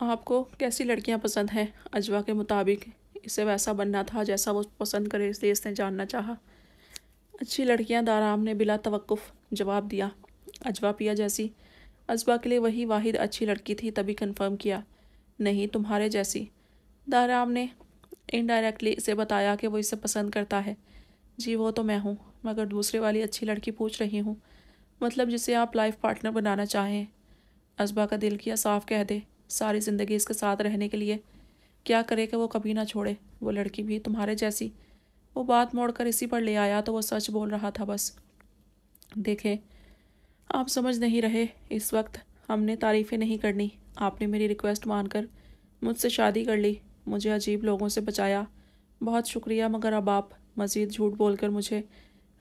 آپ کو کیسی لڑکیاں پسند ہیں؟ اجوا کے مطابق اسے ویسا بننا تھا جیسا وہ پسند کرے، اس لیے اس نے جاننا چاہا۔ اچھی لڑکیاں، دارام نے بلا توقف جواب دیا۔ اجوا پیا جیسی؟ اجوا کے لیے وہی واحد اچھی لڑکی تھی، تبھی کنفرم کیا۔ نہیں، تمہارے جیسی۔ دارام نے انڈائریکٹلی اسے بتایا کہ وہ اسے پسند کرتا ہے۔ جی وہ تو میں ہوں، مگر دوسرے والی اچھی لڑکی پوچھ رہی ہوں، مطلب جسے آپ لائف پارٹنر بنانا چاہیں۔ اجوا کا دل کیا صاف کہہ دے، ساری زندگی اس کے ساتھ رہنے کے لیے۔ کیا کرے کہ وہ کبھی نہ چھوڑے۔ وہ لڑکی بھی تمہارے جیسی؟ وہ بات موڑ کر اسی پر لے آیا تو وہ سچ بول رہا تھا بس۔ دیکھیں، آپ سمجھ نہیں رہے، اس وقت ہم نے تعریفیں نہیں کرنی۔ آپ نے میری ریکویسٹ مان کر مجھ سے شادی کر لی، مجھے عجیب لوگوں سے بچایا، بہت شکریہ، مگر اب آپ مزید جھوٹ بول کر مجھے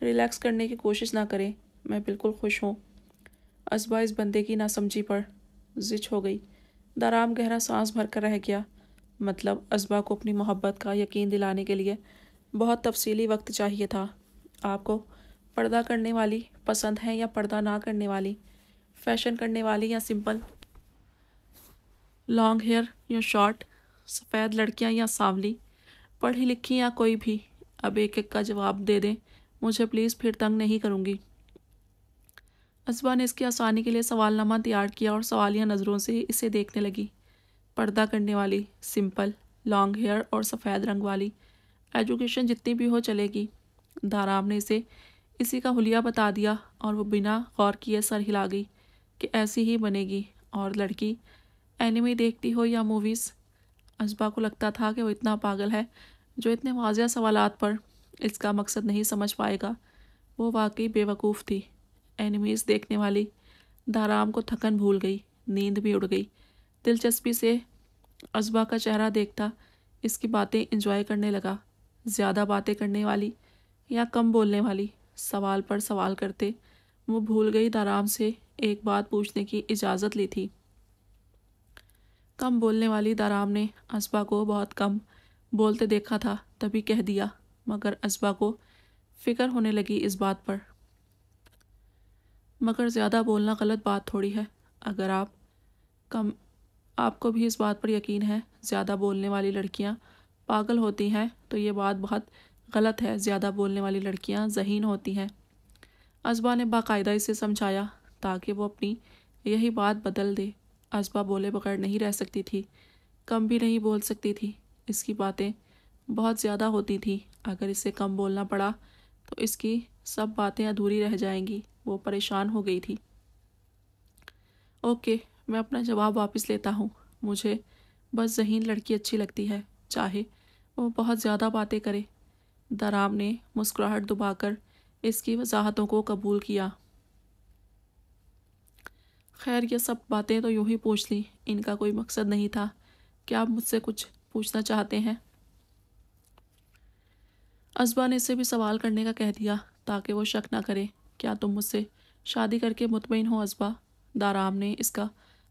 ریلیکس کرنے کی کوشش نہ کریں، میں بالکل خوش ہوں۔ اجوا اس بندے کی ناسمجھی پر زچ ہو گئی۔ دارام گہرا سانس بھر کر رہ گیا۔ مطلب اجوا کو اپنی محبت کا یقین دلانے کے لیے بہت تفصیلی وقت چاہیے تھا۔ آپ کو پردہ کرنے والی پسند ہیں یا پردہ نہ کرنے والی؟ فیشن کرنے والی یا سمپل؟ لانگ ہیئر یا شارٹ؟ سفید لڑکیاں یا سانولی؟ پڑھی لکھی یا کوئی بھی؟ اب ایک ایک کا جواب دے دیں، مجھے پلیز، پھر تنگ نہیں کروں گی۔ اجوا نے اس کی آسانی کے لیے سوال نامہ تیار کیا اور سوالیہ نظروں سے اسے دیکھنے لگی۔ پردہ کرنے والی، سمپل، لانگ ہیئر اور سفید رنگ والی، ایجوکیشن جتنی بھی ہو چلے گی۔ دارام نے اسے اسی کا حلیہ بتا دیا اور وہ بنا غور کیے سر ہلا گئی کہ ایسی ہی بنے گی۔ اور لڑکی اینیمی دیکھتی ہو یا موویز؟ اجوا کو لگتا تھا کہ وہ اتنا پاگل ہے جو اتنے واضح سوالات پر اس کا مقصد نہیں سمجھ پائے گا۔ وہ واقعی بے وقوف تھی۔ اینیمیز دیکھنے والی؟ دارام کو تھکن بھول گئی، نیند بھی اڑ گئی۔ دلچسپی سے اجوا کا چہرہ دیکھتا اس کی باتیں انجوائے کرنے لگا۔ زیادہ باتیں کرنے والی یا کم بولنے والی؟ سوال پر سوال کرتے وہ بھول گئی دارام سے ایک بات پوچھنے کی اجازت لی تھی۔ کم بولنے والی۔ دارام نے اجوا کو بہت کم بولتے دیکھا تھا، تبھی کہہ دیا، مگر اجوا کو فکر ہونے لگی اس بات پر۔ مگر زیادہ بولنا غلط بات تھوڑی ہے۔ اگر آپ کو بھی اس بات پر یقین ہے زیادہ بولنے والی لڑکیاں پاگل ہوتی ہیں تو یہ بات بہت غلط ہے۔ زیادہ بولنے والی لڑکیاں ذہین ہوتی ہیں۔ اجوا نے باقاعدہ اسے سمجھایا تاکہ وہ اپنی یہی بات بدل دے۔ اجوا بولے بغیر نہیں رہ سکتی تھی، کم بھی نہیں بول سکتی تھی۔ اس کی باتیں بہت زیادہ ہوتی تھیں، اگر اسے کم بولنا پڑا تو اس کی سب باتیں ادھوری رہ جائیں گی۔ وہ پریشان ہو گئی تھی۔ اوکے، میں اپنا جواب واپس لیتا ہوں۔ مجھے بس ذہین لڑکی اچھی لگتی ہے، چاہے وہ بہت زیادہ باتیں کرے۔ دارام نے مسکراہٹ دبا کر اس کی وضاحتوں کو قبول کیا۔ خیر، یہ سب باتیں تو یوں ہی پوچھ لی، ان کا کوئی مقصد نہیں تھا۔ کیا آپ مجھ سے کچھ پوچھنا چاہتے ہیں؟ اجوا نے اسے بھی سوال کرنے کا کہہ دیا تاکہ وہ شک نہ کرے۔ کیا تم مجھ سے شادی کر کے مطمئن ہو اجوا؟ دارام نے اس کا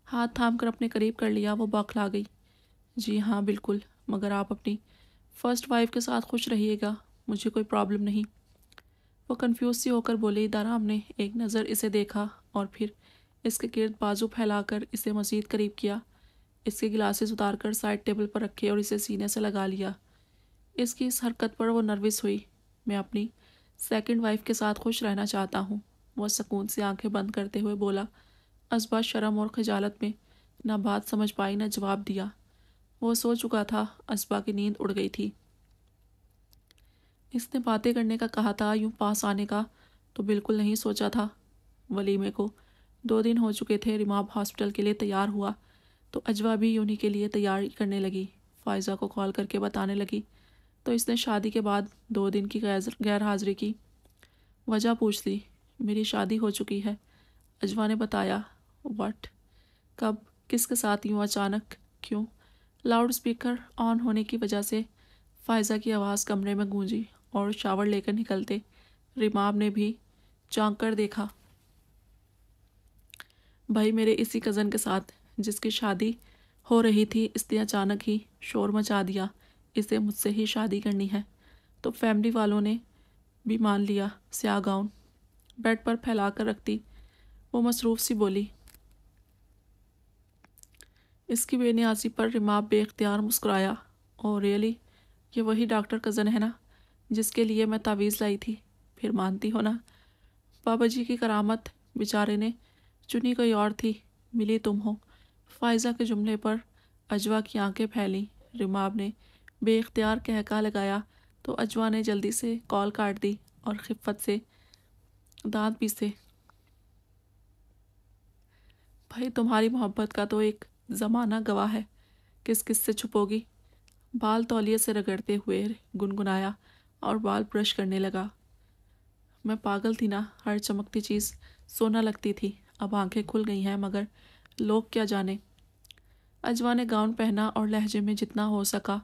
ہاتھ تھام کر اپنے قریب کر لیا۔ وہ بوکھلا گئی۔ جی ہاں بالکل، مگر آپ اپنی فرسٹ وائف کے ساتھ خوش رہیے گا، مجھے کوئی پرابلم نہیں۔ وہ کنفیوز سی ہو کر بولی۔ دارام نے ایک نظر اسے دیکھا اور پھر اس کے گرد بازو پھیلا کر اسے مزید قریب کیا۔ اس کے گلاسز اتار کر سائڈ ٹیبل پر رکھے اور اسے سینے سے لگا لیا۔ اس کی اس حرکت پر وہ نروس ہوئی۔ میں اپنی سیکنڈ وائف کے ساتھ خوش رہنا چاہتا ہوں، وہ سکون سے آنکھیں بند کرتے ہوئے بولا۔ اجوا شرم اور خجالت میں نہ بات سمجھ پائی نہ جواب دیا۔ وہ سو چکا تھا، اجوا کی نیند اڑ گئی تھی۔ اس نے باتیں کرنے کا کہا تھا، یوں پاس آنے کا تو بالکل نہیں سوچا تھا۔ ولیمے کو 2 دن ہو چکے تھے۔ ریماب ہاسپٹل کے لیے تیار ہوا تو اجوا بھی یونی کے لیے تیاری کرنے لگی۔ فائزہ کو کال کر کے بتانے لگی تو اس نے شادی کے بعد 2 دن کی غیر حاضری کی وجہ پوچھ لی۔ میری شادی ہو چکی ہے، اجوا نے بتایا۔ وٹ؟ کب؟ کس کے ساتھ؟ یوں اچانک کیوں؟ لاؤڈ سپیکر آن ہونے کی وجہ سے فائزہ کی آواز کمرے میں گونجی اور شاور لے کر نکلتے ریماب نے بھی چونک کر دیکھا۔ بھائی میرے اسی کزن کے ساتھ جس کی شادی ہو رہی تھی، اس نے اچانک ہی شور مچا دیا، اسے مجھ سے ہی شادی کرنی ہے۔ تو فیملی والوں نے بھی مان لیا۔ سیاہ گاؤن بیڈ پر پھیلا کر رکھتی وہ مصروف سی بولی۔ اس کی بے نیازی پر رماب بے اختیار مسکرایا۔ او ریئلی، یہ وہی ڈاکٹر کزن ہے نا جس کے لیے میں تعویذ لائی تھی؟ پھر مانتی ہو نا؟ بابا جی کی کرامت، بیچارے نے چنی کوئی اور تھی، ملی تم ہو۔ فائزہ کے جملے پر اجوا کی آنکھیں پھیلیں۔ رماب نے بے اختیار کہکا لگایا تو اجوا نے جلدی سے کال کاٹ دی اور خفت سے دانت پیسے۔ بھائی تمہاری محبت کا تو ایک زمانہ گواہ ہے، کس کس سے چھپو گی؟ بال تولیے سے رگڑتے ہوئے گنگنایا اور بال برش کرنے لگا۔ میں پاگل تھی نا، ہر چمکتی چیز سونا لگتی تھی، اب آنکھیں کھل گئی ہیں مگر لوگ کیا جانے۔ اجوا نے گاؤن پہنا اور لہجے میں جتنا ہو سکا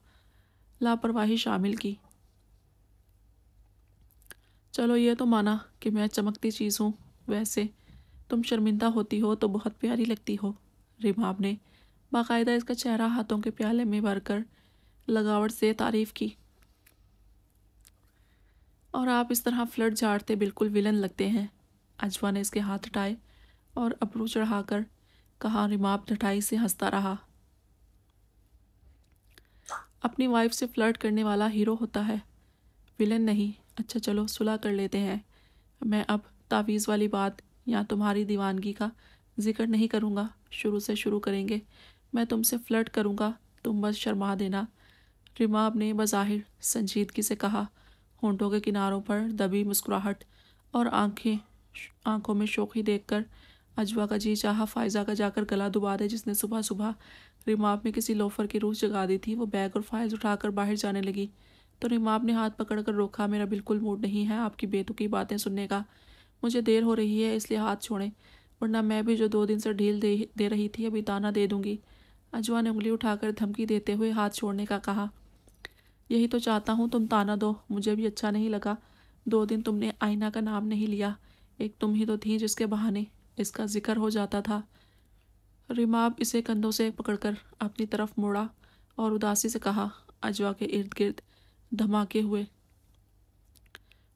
لاپرواہی شامل کی۔ چلو یہ تو مانا کہ میں چمکتی چیز ہوں، ویسے تم شرمندہ ہوتی ہو تو بہت پیاری لگتی ہو۔ رماب نے باقاعدہ اس کا چہرہ ہاتھوں کے پیالے میں بھر کر لگاوٹ سے تعریف کی۔ اور آپ اس طرح فلرٹ جھاڑتے بالکل ولن لگتے ہیں۔ اجوا نے اس کے ہاتھ ہٹائے اور ابرو چڑھا کر کہا۔ رماب ڈھٹائی سے ہنستا رہا۔ اپنی وائف سے فلرٹ کرنے والا ہیرو ہوتا ہے، ولن نہیں۔ اچھا چلو صلح کر لیتے ہیں، میں اب تعویذ والی بات یا تمہاری دیوانگی کا ذکر نہیں کروں گا، شروع سے شروع کریں گے۔ میں تم سے فلرٹ کروں گا، تم بس شرما دینا۔ رماب نے بظاہر سنجیدگی سے کہا، ہونٹوں کے کناروں پر دبی مسکراہٹ اور آنکھوں میں شوخی دیکھ کر اجوا کا جی چاہا فائزہ کا جا کر گلا دبا دے، جس نے صبح صبح رماب میں کسی لوفر کی روح جگا دی تھی۔ وہ بیگ اور فائلز اٹھا کر باہر جانے لگی تو رماب نے ہاتھ پکڑ کر روکا۔ میرا بالکل موڈ نہیں ہے آپ کی بے تکی باتیں سننے کا، مجھے دیر ہو رہی ہے اس لیے ہاتھ چھوڑیں، ورنہ میں بھی جو 2 دن سے ڈھیل دے رہی تھی ابھی تانا دے دوں گی۔ اجوا نے انگلی اٹھا کر دھمکی دیتے ہوئے ہاتھ چھوڑنے کا کہا۔ یہی تو چاہتا ہوں تم تانا دو، مجھے بھی اچھا نہیں لگا 2 دن تم نے آئینہ کا نام نہیں لیا، ایک تم ہی تو تھی جس کے بہانے اس کا ذکر ہو جاتا تھا۔ رماب اسے کندھوں سے پکڑ کر اپنی طرف موڑا اور اداسی سے کہا۔ اجوا کے ارد گرد دھماکے ہوئے۔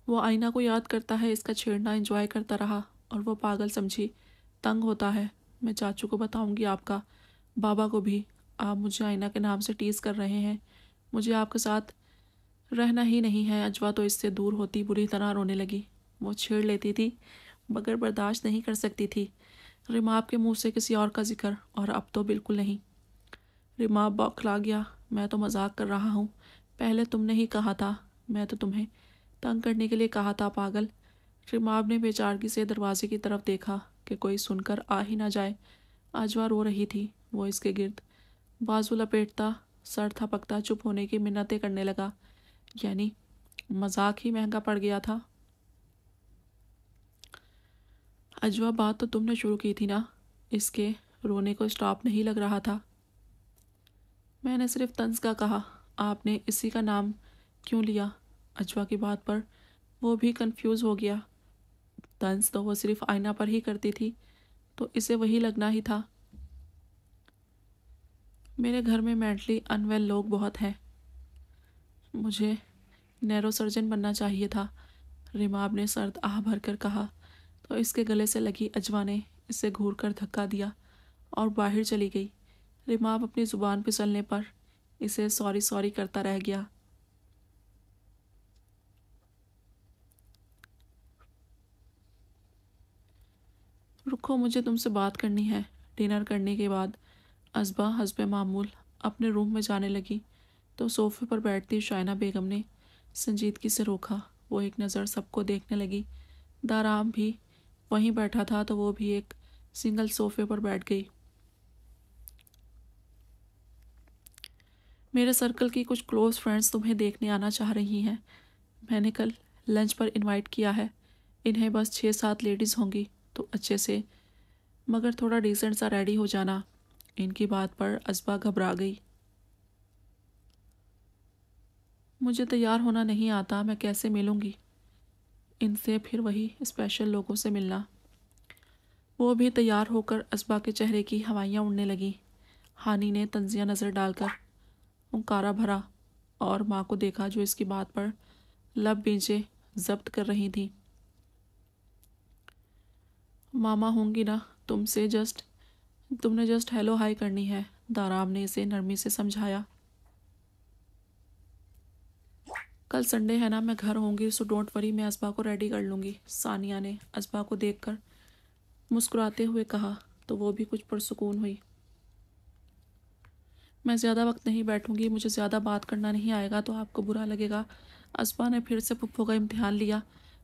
وہ آئینہ کو یاد کرتا ہے، اس کا چھیڑنا انجوائے کرتا رہا اور وہ پاگل سمجھی تنگ ہوتا ہے۔ میں چاچو کو بتاؤں گی، آپ کا بابا کو بھی، آپ مجھے آئینہ کے نام سے ٹیز کر رہے ہیں، مجھے آپ کے ساتھ رہنا ہی نہیں ہے۔ اجوا تو اس سے دور ہوتی بری طرح رونے لگی۔ وہ چھیڑ لیتی تھی مگر برداشت نہیں کر سکتی تھی رماب کے منہ سے کسی اور کا ذکر، اور اب تو بالکل نہیں۔ رماب بوکھلا گیا۔ میں تو مذاق کر رہا ہوں، پہلے تم نے ہی کہا تھا، میں تو تمہیں تنگ کرنے کے لیے کہا تھا پاگل۔ رماب نے بے چارگی سے دروازے کی طرف دیکھا کہ کوئی سن کر آ ہی نہ جائے۔ اجوا رو رہی تھی، وہ اس کے گرد بازو لپیٹتا سر تھپکتا چپ ہونے کی منتیں کرنے لگا۔ یعنی مذاق ہی مہنگا پڑ گیا تھا۔ اجوا بات تو تم نے شروع کی تھی نا، اس کے رونے کو سٹاپ نہیں لگ رہا تھا۔ میں نے صرف طنز کا کہا، آپ نے اسی کا نام کیوں لیا؟ اجوا کی بات پر وہ بھی کنفیوز ہو گیا۔ طنز تو وہ صرف آئینہ پر ہی کرتی تھی تو اسے وہی لگنا ہی تھا۔ میرے گھر میں مینٹلی انویل لوگ بہت ہیں، مجھے نیرو سرجن بننا چاہیے تھا، رماب نے سرد آہ بھر کر کہا تو اس کے گلے سے لگی اجوا نے اسے گھور کر دھکا دیا اور باہر چلی گئی۔ رماب اپنی زبان پھسلنے پر اسے سوری سوری کرتا رہ گیا۔ رکو، مجھے تم سے بات کرنی ہے۔ ڈنر کرنے کے بعد ازبا حسب معمول اپنے روم میں جانے لگی تو صوفے پر بیٹھتی شائنہ بیگم نے سنجیدگی سے روکا۔ وہ ایک نظر سب کو دیکھنے لگی۔ دارام بھی وہیں بیٹھا تھا تو وہ بھی ایک سنگل صوفے پر بیٹھ گئی۔ میرے سرکل کی کچھ کلوز فرینڈز تمہیں دیکھنے آنا چاہ رہی ہیں، میں نے کل لنچ پر انوائٹ کیا ہے، انہیں بس 6-7 لیڈیز ہوں گی، تو اچھے سے مگر تھوڑا ڈیسنٹ سا ریڈی ہو جانا۔ ان کی بات پر ازبا گھبرا گئی۔ مجھے تیار ہونا نہیں آتا، میں کیسے ملوں گی ان سے؟ پھر وہی اسپیشل لوگوں سے ملنا۔ وہ بھی تیار ہو کر ازبا کے چہرے کی ہوائیاں اڑنے لگیں۔ ہانی نے طنزیہ نظر ڈال کر ہنکارا بھرا اور ماں کو دیکھا جو اس کی بات پر لب بیجے ضبط کر رہی تھی۔ ماما ہوں گی نا، تم نے جسٹ ہیلو ہائی کرنی ہے، دارام نے اسے نرمی سے سمجھایا۔ کل سنڈے ہے نا، میں گھر ہوں گی، سو ڈونٹ وری، میں اسبا کو ریڈی کر لوں گی، ثانیہ نے اسبا کو دیکھ کر مسکراتے ہوئے کہا تو وہ بھی کچھ پرسکون ہوئی۔ میں زیادہ وقت نہیں بیٹھوں گی، مجھے زیادہ بات کرنا نہیں آئے گا تو آپ کو برا لگے گا۔ اسبا نے پھر سے پھپھو کا امتحان لیا۔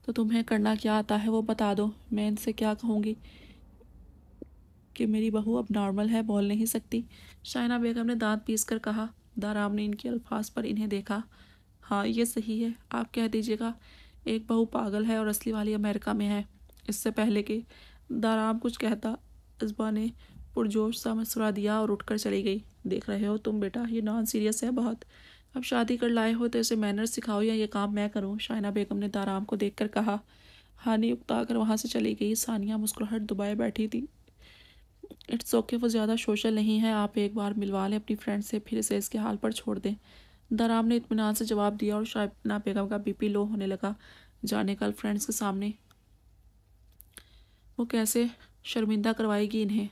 تو تمہیں کرنا کیا آتا ہے وہ بتا دو، میں ان سے کیا کہوں گی کہ میری بہو اب نارمل ہے، بول نہیں سکتی؟ شائنہ بیگم نے دانت پیس کر کہا۔ دارام نے ان کے الفاظ پر انہیں دیکھا۔ ہاں یہ صحیح ہے، آپ کہہ دیجیے گا ایک بہو پاگل ہے اور اصلی والی امریکہ میں ہے۔ اس سے پہلے کہ دارام کچھ کہتا، اسبا نے پرجوش سا مسکرا دیا اور اٹھ کر چلی گئی۔ دیکھ رہے ہو تم بیٹا، یہ نان سیریس ہے بہت، اب شادی کر لائے ہو تو اسے مینرز سکھاؤ یا یہ کام میں کروں، شائنہ بیگم نے دارام کو دیکھ کر کہا۔ ہانی اکتا کر وہاں سے چلی گئی۔ ثانیہ مسکراہٹ دبائے بیٹھی تھی۔ اٹس اوکے، وہ زیادہ سوشل نہیں ہے، آپ ایک بار ملوا لیں اپنی فرینڈ سے، پھر اسے اس کے حال پر چھوڑ دیں۔ دارام نے اطمینان سے جواب دیا اور شائنہ بیگم کا بی پی لو ہونے لگا۔ جانے کل فرینڈز کے سامنے وہ کیسے شرمندہ کروائے گی انہیں۔